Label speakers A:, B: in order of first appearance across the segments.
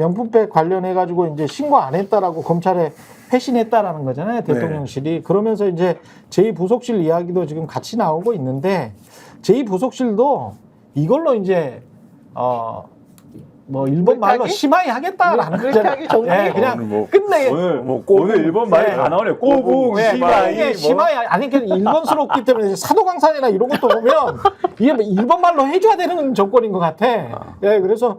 A: 명품백 관련해 가지고 이제 신고 안 했다라고 검찰에 회신했다라는 거잖아요. 대통령실이. 네. 그러면서 이제 제2부속실 이야기도 지금 같이 나오고 있는데 제2부속실도 이걸로 이제 뭐 일본 말로 심하이 하겠다라는 거잖아요. 네, 그냥 끝내.
B: 오늘 일본 말이 다 나오네. 꼬붕, 심하이.
A: 심하이 아니 그냥 일본스럽기 때문에 사도강산이나 이런 것도 보면 이게 뭐 일본 말로 해줘야 되는 정권인 것 같아. 예, 그래서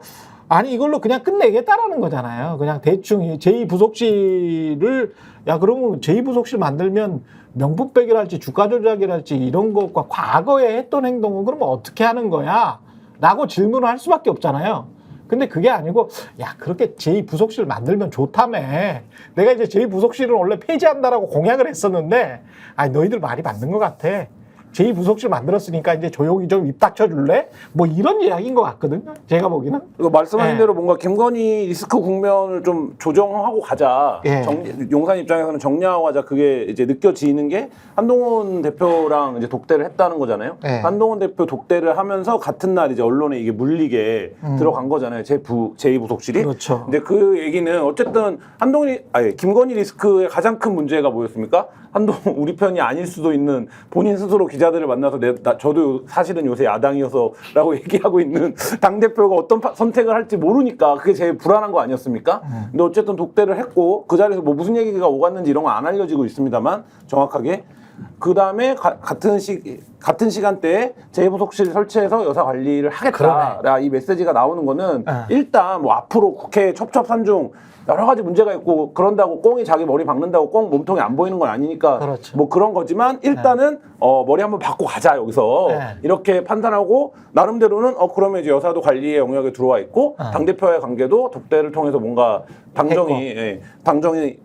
A: 아니 이걸로 그냥 끝내겠다라는 거잖아요. 그냥 대충 제2부속실을 그러면 제2부속실 만들면 명품백이랄지 주가 조작이랄지 이런 것과 과거에 했던 행동은 그러면 어떻게 하는 거야? 라고 질문을 할 수밖에 없잖아요. 근데 그게 아니고 그렇게 제2부속실 만들면 좋다며. 내가 이제 제2부속실을 원래 폐지한다라고 공약을 했었는데 너희들 말이 맞는 것 같아. 제2부속실 만들었으니까 이제 조용히 좀 입 닥쳐줄래? 뭐 이런 이야기인 것 같거든요. 제가 보기에는.
C: 이거 말씀하신 대로 뭔가 김건희 리스크 국면을 좀 조정하고 가자. 용산 입장에서는 정리하고 가자. 그게 이제 느껴지는 게 한동훈 대표랑 이제 독대를 했다는 거잖아요. 한동훈 대표 독대를 하면서 같은 날 이제 언론에 이게 물리게 들어간 거잖아요. 제2부속실이.
A: 그렇죠.
C: 근데 그 얘기는 어쨌든 김건희 리스크의 가장 큰 문제가 뭐였습니까? 한동훈 우리 편이 아닐 수도 있는 본인 스스로 기자들을 만나서 저도 사실은 요새 야당이어서라고 얘기하고 있는 당대표가 어떤 선택을 할지 모르니까 그게 제일 불안한 거 아니었습니까? 근데 어쨌든 독대를 했고 그 자리에서 뭐 무슨 얘기가 오갔는지 이런 건 안 알려지고 있습니다만 정확하게 그 다음에 같은 시간대에 제2부속실 설치해서 여사 관리를 하겠다. 이 메시지가 나오는 거는 일단 뭐 앞으로 국회 첩첩산중 여러 가지 문제가 있고 그런다고 꽁이 자기 머리 박는다고 꽁 몸통이 안 보이는 건 아니니까
A: 그렇죠.
C: 뭐 그런 거지만 일단은 머리 한번 박고 가자 여기서 이렇게 판단하고 나름대로는 그러면 이제 여사도 관리의 영역에 들어와 있고 당대표와의 관계도 독대를 통해서 뭔가 당정이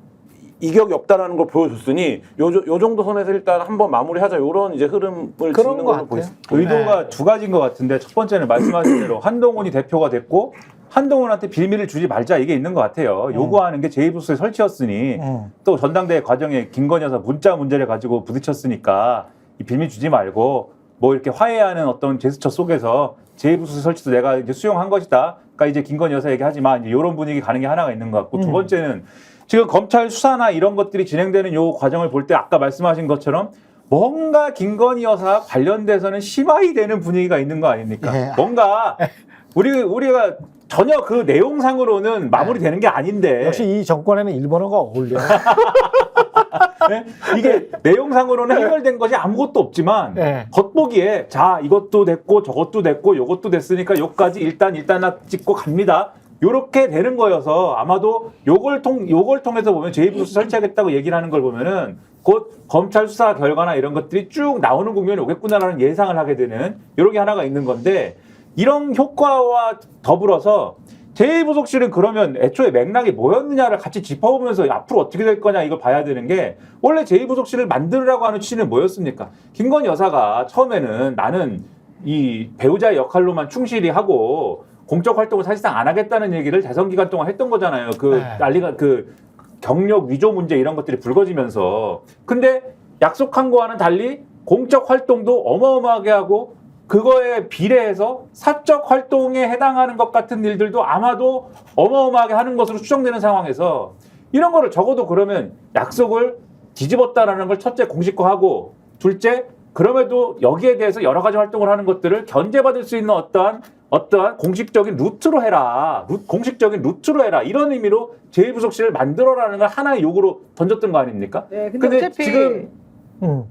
C: 이격이 없다라는 걸 보여줬으니 요 정도 선에서 일단 한번 마무리하자 이런 이제 흐름을 짓는 걸로 보였습니다.
B: 의도가 두 가지인 것 같은데 첫 번째는 말씀하신 대로 한동훈이 대표가 됐고 한동훈한테 빌미를 주지 말자 이게 있는 것 같아요. 요구하는 게 제2부속실 설치였으니 또 전당대회 과정에 김건희 여사 문자 문제를 가지고 부딪혔으니까 이 빌미 주지 말고 뭐 이렇게 화해하는 어떤 제스처 속에서 제2부속실 설치도 내가 이제 수용한 것이다. 그러니까 이제 김건희 여사 얘기하지 마. 이제 이런 분위기 가는 게 하나가 있는 것 같고 두 번째는 지금 검찰 수사나 이런 것들이 진행되는 요 과정을 볼 때 아까 말씀하신 것처럼 뭔가 김건희 여사 관련돼서는 심하이 되는 분위기가 있는 거 아닙니까? 뭔가 우리가 전혀 그 내용상으로는 마무리되는 게 아닌데
A: 역시 이 정권에는 일본어가 어울려.
B: 이게 내용상으로는 해결된 것이 아무것도 없지만 겉보기에 자 이것도 됐고 저것도 됐고 요것도 됐으니까 요까지 일단 찍고 갑니다. 요렇게 되는 거여서 아마도 요걸 통해서 보면 제2부속실 설치하겠다고 얘기를 하는 걸 보면은 곧 검찰 수사 결과나 이런 것들이 쭉 나오는 국면이 오겠구나라는 예상을 하게 되는 요런 게 하나가 있는 건데 이런 효과와 더불어서 제2부속실은 그러면 애초에 맥락이 뭐였느냐를 같이 짚어보면서 앞으로 어떻게 될 거냐 이걸 봐야 되는 게 원래 제2부속실을 만들으라고 하는 취지는 뭐였습니까? 김건희 여사가 처음에는 나는 이 배우자의 역할로만 충실히 하고 공적 활동을 사실상 안 하겠다는 얘기를 대선 기간 동안 했던 거잖아요. 난리가 경력 위조 문제 이런 것들이 불거지면서. 근데 약속한 거와는 달리 공적 활동도 어마어마하게 하고 그거에 비례해서 사적 활동에 해당하는 것 같은 일들도 아마도 어마어마하게 하는 것으로 추정되는 상황에서 이런 거를 적어도 그러면 약속을 뒤집었다라는 걸 첫째 공식화하고 둘째 그럼에도 여기에 대해서 여러 가지 활동을 하는 것들을 견제받을 수 있는 어떠한 공식적인 루트로 해라. 공식적인 루트로 해라. 이런 의미로 제2부속실을 만들어라는 걸 하나의 요구로 던졌던 거 아닙니까?
D: 네, 근데 어차피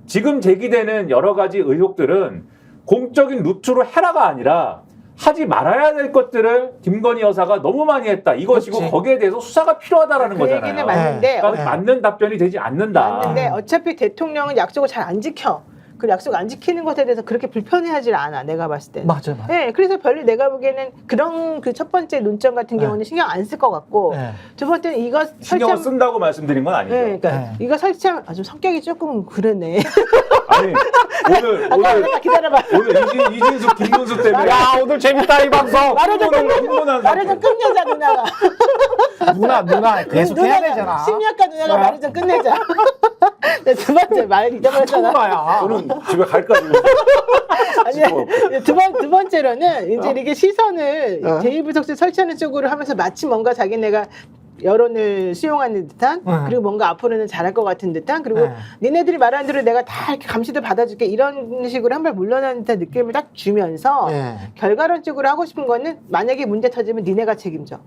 B: 지금 제기되는 여러 가지 의혹들은 공적인 루트로 해라가 아니라 하지 말아야 될 것들을 김건희 여사가 너무 많이 했다. 이것이고
A: 그렇지.
B: 거기에 대해서 수사가 필요하다라는 거잖아요.
D: 그 얘기는 맞는데
B: 그러니까 맞는 답변이 되지 않는다.
D: 맞는데 어차피 대통령은 약속을 잘 안 지켜. 그 약속 안 지키는 것에 대해서 그렇게 불편해하지 않아. 내가 봤을 때는.
A: 맞아.
D: 네, 그래서 별로 내가 보기에는 그런 그 첫 번째 논점 같은 경우는 신경 안 쓸 것 같고 두 번째는 이거
B: 신경을 쓴다고 말씀드린 건 아니죠.
D: 네, 그러니까 이거 설치하면 좀 성격이 조금 그러네.
B: 아니 오늘
D: 기다려봐.
B: 오늘 이진숙 김문수 때문에
A: 오늘 재밌다 이 방송.
D: 말을 좀 끝내자 누나가.
A: 누나 계속 해야 되잖아.
D: 심리학과 누나가 말을 좀 끝내자. 두 번째 말 잊어버렸잖아.
A: 통과야.
C: 저는 집에 갈까 지금.
D: 아니 두 번째로는 이제 이게 시선을 제2부속실 설치하는 쪽으로 하면서 마치 뭔가 자기네가 여론을 수용하는 듯한 그리고 뭔가 앞으로는 잘할 것 같은 듯한 그리고 니네들이 말하는 대로 내가 다 이렇게 감시도 받아줄게 이런 식으로 한 발 물러나는 듯한 느낌을 딱 주면서 결과론적으로 하고 싶은 거는 만약에 문제 터지면 니네가 책임져.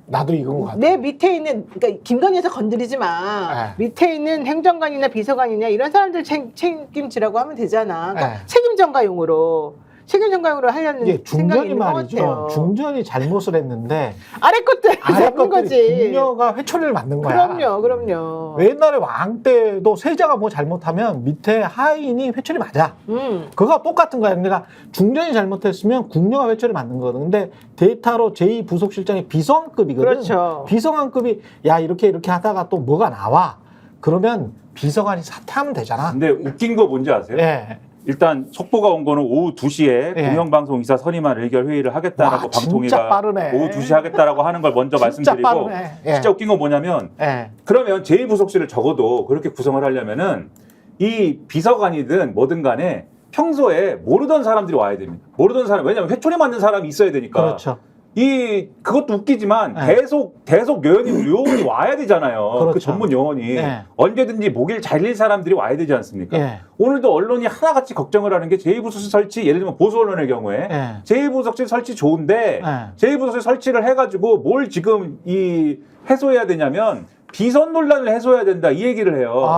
A: 나도 이건 것 같아.
D: 내 밑에 있는 그러니까 김건희에서 건드리지 마. 밑에 있는 행정관이나 비서관이나 이런 사람들 책임지라고 하면 되잖아. 그러니까 책임 전가용으로 하려는
A: 이게
D: 생각이
A: 중전이
D: 있는 것
A: 말이죠.
D: 같아요.
A: 중전이 잘못을 했는데
D: 아래 것들
A: 아래
D: 잡는 거지.
A: 것들이 궁녀가 회초리를 맞는 거야.
D: 그럼요.
A: 왜 옛날에 왕 때도 세자가 뭐 잘못하면 밑에 하인이 회초리 맞아. 그거 똑같은 거야. 그러니까 중전이 잘못했으면 궁녀가 회초리 맞는 거거든. 근데 데이터로 제2부속실장이 비서관급이거든.
D: 그렇죠.
A: 비서관급이 야 이렇게 하다가 또 뭐가 나와. 그러면 비서관이 사퇴하면 되잖아.
B: 근데 웃긴 거 뭔지 아세요?
A: 예.
B: 일단 속보가 온 거는 오후 2시에
A: 예.
B: 공영방송 이사 선임안 의결 회의를 하겠다라고
A: 와, 진짜
B: 방통위가
A: 빠르네.
B: 오후 2시 하겠다라고 하는 걸 먼저
A: 진짜
B: 말씀드리고
A: 빠르네. 예.
B: 진짜 웃긴 건 뭐냐면
A: 예.
B: 그러면 제2부속실을 적어도 그렇게 구성을 하려면은 이 비서관이든 뭐든 간에 평소에 모르던 사람들이 와야 됩니다. 모르던 사람, 왜냐면 회초리 맞는 사람이 있어야 되니까.
A: 그렇죠.
B: 그것도 웃기지만
A: 네.
B: 계속 요원이 와야 되잖아요.
A: 그렇죠.
B: 그 전문 요원이.
A: 네.
B: 언제든지 목일 잘릴 사람들이 와야 되지 않습니까?
A: 예.
B: 오늘도 언론이 하나같이 걱정을 하는 게 제2부속실 설치, 예를 들면 보수 언론의 경우에
A: 예.
B: 제2부속실 설치 좋은데
A: 네.
B: 제2부속실 설치를 해가지고 뭘 지금 해소해야 되냐면 비선 논란을 해소해야 된다 이 얘기를 해요.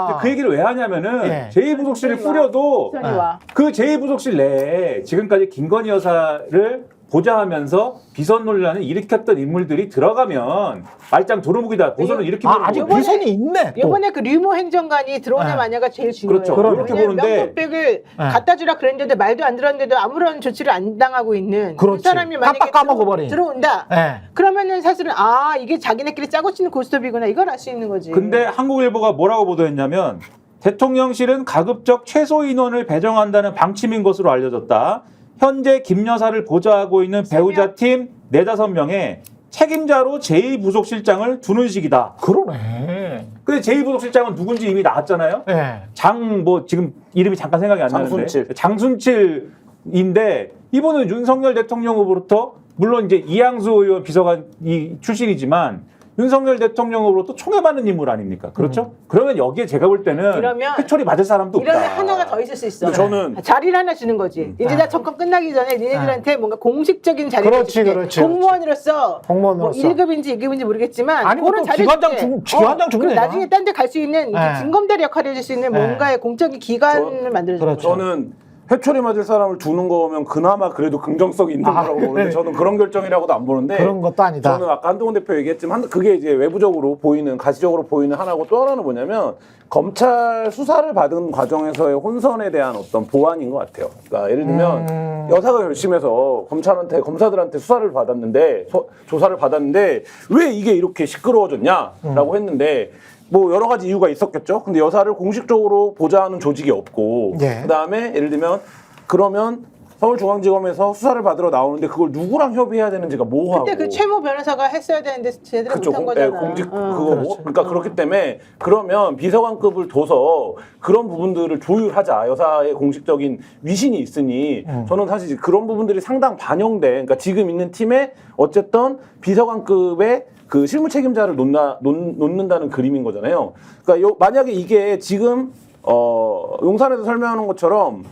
B: 근데 그 얘기를 왜 하냐면은
A: 예.
B: 제2부속실을 꾸려도
D: 비서관이
B: 그 제2부속실 내에 지금까지 김건희 여사를 보좌하면서 비선 논란을 일으켰던 인물들이 들어가면 말짱 도루묵이다. 보선을 이렇게 보는
A: 아직
B: 거거든요.
A: 비선이 있네. 또.
D: 이번에 그 류모 행정관이 들어오냐
A: 네.
D: 마냐가 제일 중요해요.
B: 그렇죠.
A: 그렇게
D: 왜냐면
B: 보는데
D: 명목백을 갖다 주라 그랬는데 말도 안 들었는데도 아무런 조치를 안 당하고 있는 그
A: 그렇지.
D: 사람이 만약에
A: 깜빡 까먹어버린.
D: 들어온다.
A: 예.
D: 그러면은 사실은 이게 자기네끼리 짜고 치는 고스톱이구나 이걸 알 수 있는 거지.
B: 근데 한국일보가 뭐라고 보도했냐면 대통령실은 가급적 최소 인원을 배정한다는 방침인 것으로 알려졌다. 현재 김 여사를 보좌하고 있는 배우자 팀 4-5명의 책임자로 제2부속실장을 두는 식이다.
A: 그러네.
B: 근데 제2부속실장은 누군지 이미 나왔잖아요.
A: 예.
B: 지금 이름이 잠깐 생각이 안
C: 장순칠.
B: 나는데 장순칠인데 이분은 윤석열 대통령 후보로부터 물론 이제 이양수 의원 비서관이 출신이지만 윤석열 대통령 후보로부터 총애받는 인물 아닙니까? 그렇죠? 그러면 여기에 제가 볼 때는
D: 이러면-
B: 회초리 맞을 사람도 없다.
D: 이러면 하나가 더 있을 수 있어.
C: 근데 저는-
D: 자리를 하나 주는 거지. 이제 나 정권 끝나기 전에 니네들한테 뭔가 공식적인 자리를
A: 그렇지,
D: 줄게.
A: 그렇지,
D: 공무원으로서
A: 공무원으로서.
D: 뭐 1급인지 2급인지 모르겠지만
A: 아니, 뭐
D: 그런
A: 또
D: 자리를
A: 기관장
D: 줄게.
A: 기관장 주면
D: 그리고
A: 되잖아.
D: 나중에 딴 데 갈 수 있는 이제
A: 네.
D: 진검다리 역할을 해줄 수 있는 뭔가의 공적인 기관을 만들어주는
A: 그렇죠.
D: 거죠.
C: 저는 회초리 맞을 사람을 두는 거면 그나마 그래도 긍정성이 있는 거라고
A: 그래.
C: 보는데 저는 그런 결정이라고도 안 보는데
A: 그런 것도 아니다.
C: 저는 아까 한동훈 대표 얘기했지만 그게 이제 외부적으로 보이는 가시적으로 보이는 하나고 또 하나는 뭐냐면 검찰 수사를 받은 과정에서의 혼선에 대한 어떤 보완인 것 같아요. 그러니까 예를 들면 여사가 결심해서 검사들한테 수사를 받았는데 조사를 받았는데 왜 이게 이렇게 시끄러워졌냐라고 했는데 뭐 여러 가지 이유가 있었겠죠. 근데 여사를 공식적으로 보좌하는 조직이 없고
A: 예.
C: 그다음에 예를 들면 그러면 서울중앙지검에서 수사를 받으러 나오는데 그걸 누구랑 협의해야 되는지가 모호하고
D: 그때 그 최모 변호사가 했어야 되는데 제대로
C: 그렇죠.
D: 못한 거잖아.
C: 공직 그거
A: 그렇죠.
C: 뭐 그러니까 그렇기 때문에 그러면 비서관급을 둬서 그런 부분들을 조율하자. 여사의 공식적인 위신이 있으니 저는 사실 그런 부분들이 상당 반영돼. 그러니까 지금 있는 팀에 어쨌든 비서관급의 그 실무 책임자를 놓는다는 그림인 거잖아요. 그러니까 만약에 이게 지금 용산에서 설명하는 것처럼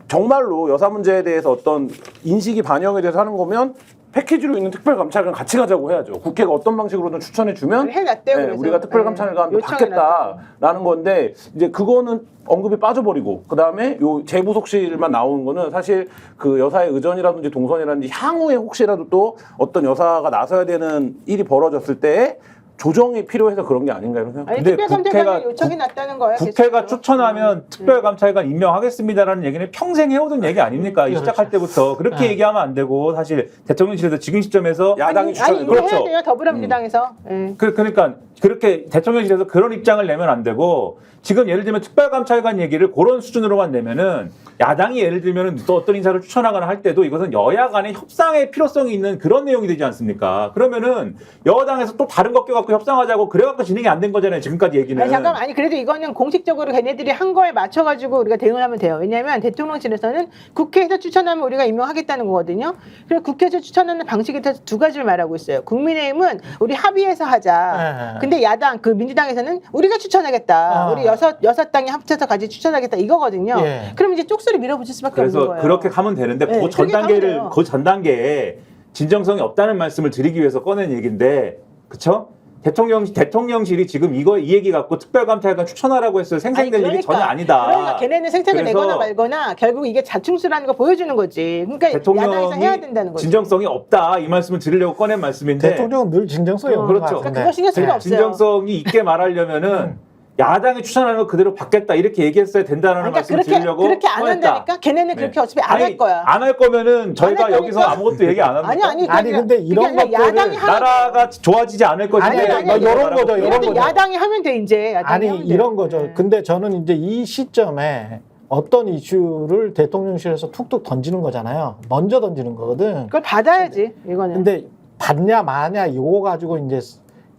C: 정말로 여사 문제에 대해서 어떤 인식이 반영이 돼서 하는 거면 패키지로 있는 특별감찰관 같이 가자고 해야죠. 국회가 어떤 방식으로든 추천해주면
D: 해놨대요, 그래서.
C: 우리가 특별감찰관도
D: 요청해놨대요.
C: 받겠다라는 건데 이제 그거는 언급이 빠져버리고 그 다음에 요 재부속실만 나오는 거는 사실 그 여사의 의전이라든지 동선이라든지 향후에 혹시라도 또 어떤 여사가 나서야 되는 일이 벌어졌을 때 조정이 필요해서 그런 게 아닌가 이런 생각.
D: 아니
B: 근데
D: 특별감찰관이 요청이 났다는 거야.
B: 국회가
D: 계속해서.
B: 추천하면 특별감찰관 임명하겠습니다라는 얘기는 평생 해오던 얘기 아닙니까? 이 시작할 때부터 그렇게 얘기하면 안 되고 사실 대통령실에서 지금 시점에서
C: 야당이
D: 아니
C: 추천해.
D: 이거
B: 그렇죠.
D: 해야 돼요 더불어민주당에서. 예.
B: 그러니까 그렇게 대통령실에서 그런 입장을 내면 안 되고 지금 예를 들면 특별감찰관 얘기를 그런 수준으로만 내면은 야당이 예를 들면 또 어떤 인사를 추천하거나 할 때도 이것은 여야 간의 협상의 필요성이 있는 그런 내용이 되지 않습니까? 그러면은 여당에서 또 다른 거 껴갖고 협상하자고 그래갖고 진행이 안 된 거잖아요. 지금까지 얘기는.
D: 아니 잠깐만, 아니 그래도 이거는 공식적으로 걔네들이 한 거에 맞춰가지고 우리가 대응을 하면 돼요. 왜냐하면 대통령실에서는 국회에서 추천하면 우리가 임명하겠다는 거거든요. 그래서 국회에서 추천하는 방식에 대해서 두 가지를 말하고 있어요. 국민의힘은 우리 합의해서 하자.
A: 네.
D: 근데 야당 그 민주당에서는 우리가 추천하겠다. 우리 여섯 당이 합쳐서 같이 추천하겠다 이거거든요.
A: 예.
D: 그럼 이제 쪽수를 밀어붙일 수밖에 없는
B: 그래서
D: 거예요.
B: 그렇게 가면 되는데
D: 네,
B: 그 전
D: 그렇게 가면
B: 단계를
D: 돼요.
B: 그 전 단계에 진정성이 없다는 말씀을 드리기 위해서 꺼낸 얘기인데, 그렇죠? 대통령실이 지금 이 얘기 갖고 특별감찰관 추천하라고 했어요. 생생될 일이 전혀 아니다.
D: 그러니까 걔네는 생색을
B: 그래서
D: 내거나 말거나 결국 이게 자충수라는 거 보여주는 거지. 그러니까 야당에서 해야 된다는 거지.
B: 진정성이 없다 이 말씀을 드리려고 꺼낸 말씀인데,
A: 대통령은 늘 진정성이 없는
B: 그렇죠.
A: 것 같은데.
D: 그러니까 그거 신경 쓸 필요 없어요.
B: 진정성이 있게 말하려면은 야당이 추천하는 거 그대로 받겠다 이렇게 얘기했어야 된다는
D: 그러니까
B: 말씀을 드리려고
D: 그렇게 안
B: 꺼냈다.
D: 한다니까. 걔네는 그렇게
B: 네.
D: 어차피 안 할 거야.
B: 안 할 거면은 저희가
D: 할 거니까.
B: 여기서 아무것도 얘기 안 합니다.
A: 아니, 근데 이런 것들을
D: 야당이 하면
B: 나라가 좋아지지 않을 것인데
A: 아니, 이런 거죠, 이런
D: 이런
A: 거죠.
D: 야당이 하면 돼 이제. 야당이
A: 아니
D: 하면 돼.
A: 이런 거죠.
D: 네.
A: 근데 저는 이제 이 시점에 어떤 이슈를 대통령실에서 툭툭 던지는 거잖아요. 먼저 던지는 거거든.
D: 그걸 받아야지 이거는.
A: 근데 받냐 마냐 이거 가지고 이제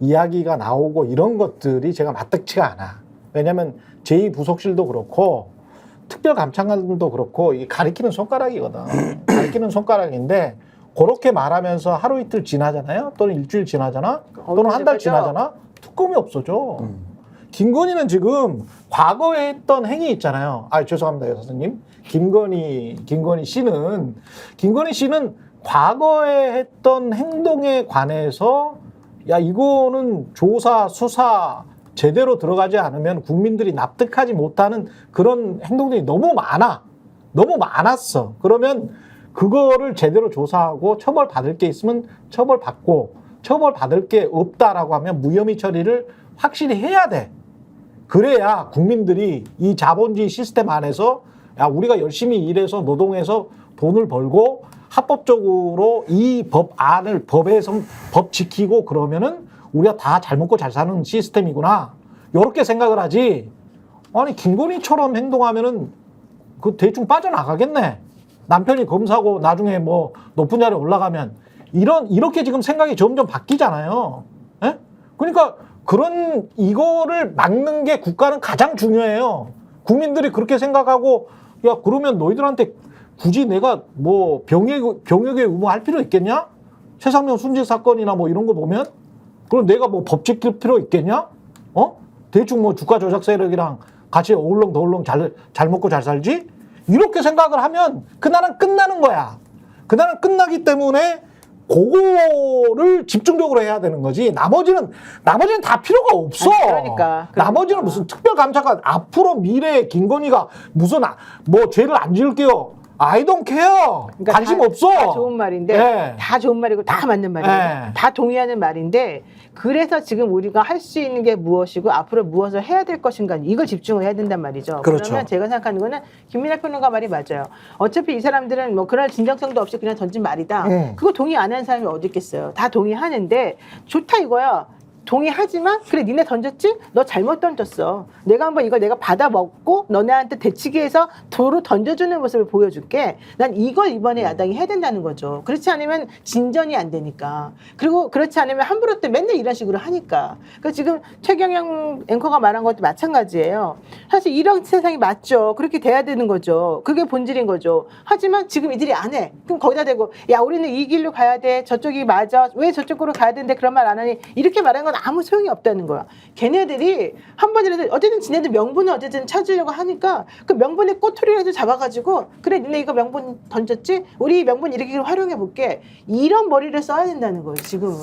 A: 이야기가 나오고 이런 것들이 제가 마땅치가 않아. 왜냐면 제2부속실도 그렇고 특별감찰관도 그렇고 이 가리키는 손가락이거든. 가리키는 손가락인데 그렇게 말하면서 하루 이틀 지나잖아요. 또는 일주일 지나잖아. 또는 한 달 지나잖아. 특검이 없어져. 김건희는 지금 과거에 했던 행위 있잖아요. 아, 죄송합니다, 여사님. 김건희 씨는 과거에 했던 행동에 관해서 야, 이거는 조사, 수사 제대로 들어가지 않으면 국민들이 납득하지 못하는 그런 행동들이 너무 많았어. 그러면 그거를 제대로 조사하고 처벌받을 게 있으면 처벌받고 처벌받을 게 없다라고 하면 무혐의 처리를 확실히 해야 돼. 그래야 국민들이 이 자본주의 시스템 안에서 야, 우리가 열심히 일해서 노동해서 돈을 벌고 합법적으로 이 법안을 법 지키고 그러면은 우리가 다 잘 먹고 잘 사는 시스템이구나. 이렇게 생각을 하지. 아니, 김건희처럼 행동하면은 그 대충 빠져나가겠네. 남편이 검사고 나중에 뭐 높은 자리에 올라가면 이렇게 지금 생각이 점점 바뀌잖아요. 예? 그러니까 이거를 막는 게 국가는 가장 중요해요. 국민들이 그렇게 생각하고 야, 그러면 너희들한테 굳이 내가 뭐 병역에 의무할 필요 있겠냐? 최상병 순직 사건이나 뭐 이런 거 보면 그럼 내가 뭐 법 지킬 필요 있겠냐? 대충 뭐 주가 조작 세력이랑 같이 어울렁 잘 먹고 잘 살지? 이렇게 생각을 하면 그날은 끝나는 거야. 그날은 끝나기 때문에 그거를 집중적으로 해야 되는 거지. 나머지는 다 필요가 없어.
D: 아니, 그러니까.
A: 나머지는 무슨 특별감찰관 앞으로 미래에 김건희가 무슨 뭐 죄를 안 지을게요. I don't care.
D: 그러니까
A: 관심 없어.
D: 다 좋은 말인데
A: 네.
D: 다 좋은 말이고 다 맞는 말이에요.
A: 네.
D: 다 동의하는 말인데 그래서 지금 우리가 할 수 있는 게 무엇이고 앞으로 무엇을 해야 될 것인가 이걸 집중을 해야 된단 말이죠.
A: 그렇죠.
D: 그러면 제가 생각하는 거는 김민하 평론가 말이 맞아요. 어차피 이 사람들은 뭐 그런 진정성도 없이 그냥 던진 말이다. 그거 동의 안 하는 사람이 어디 있겠어요. 다 동의하는데 좋다 이거야. 동의하지만 그래 니네 던졌지? 너 잘못 던졌어. 내가 한번 이걸 내가 받아 먹고 너네한테 대치기 해서 도로 던져주는 모습을 보여줄게. 난 이걸 이번에 야당이 해야 된다는 거죠. 그렇지 않으면 진전이 안 되니까. 그리고 그렇지 않으면 함부로 또 맨날 이런 식으로 하니까. 그러니까 지금 최경영 앵커가 말한 것도 마찬가지예요. 사실 이런 세상이 맞죠. 그렇게 돼야 되는 거죠. 그게 본질인 거죠. 하지만 지금 이들이 안 해. 그럼 거기다 대고 야 우리는 이 길로 가야 돼. 저쪽이 맞아. 왜 저쪽으로 가야 되는데 그런 말 안 하니. 이렇게 말한 건 아무 소용이 없다는 거야. 걔네들이 한 번이라도 어쨌든 지네들 명분을 어쨌든 찾으려고 하니까 그 명분의 꼬투리라도 잡아가지고 그래 니네 이거 명분 던졌지? 우리 명분 이렇게 활용해 볼게. 이런 머리를 써야 된다는 거예요. 지금은.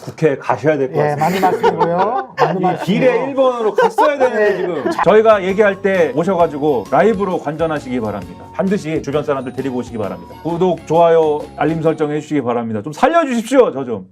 B: 국회에 가셔야 될 것
A: 예,
B: 같습니다.
A: 많이 말씀이고요.
B: 이 길에 1번으로 갔어야 되는데 지금 저희가 얘기할 때 오셔가지고 라이브로 관전하시기 바랍니다. 반드시 주변 사람들 데리고 오시기 바랍니다. 구독, 좋아요, 알림 설정 해주시기 바랍니다. 좀 살려주십시오. 저 좀.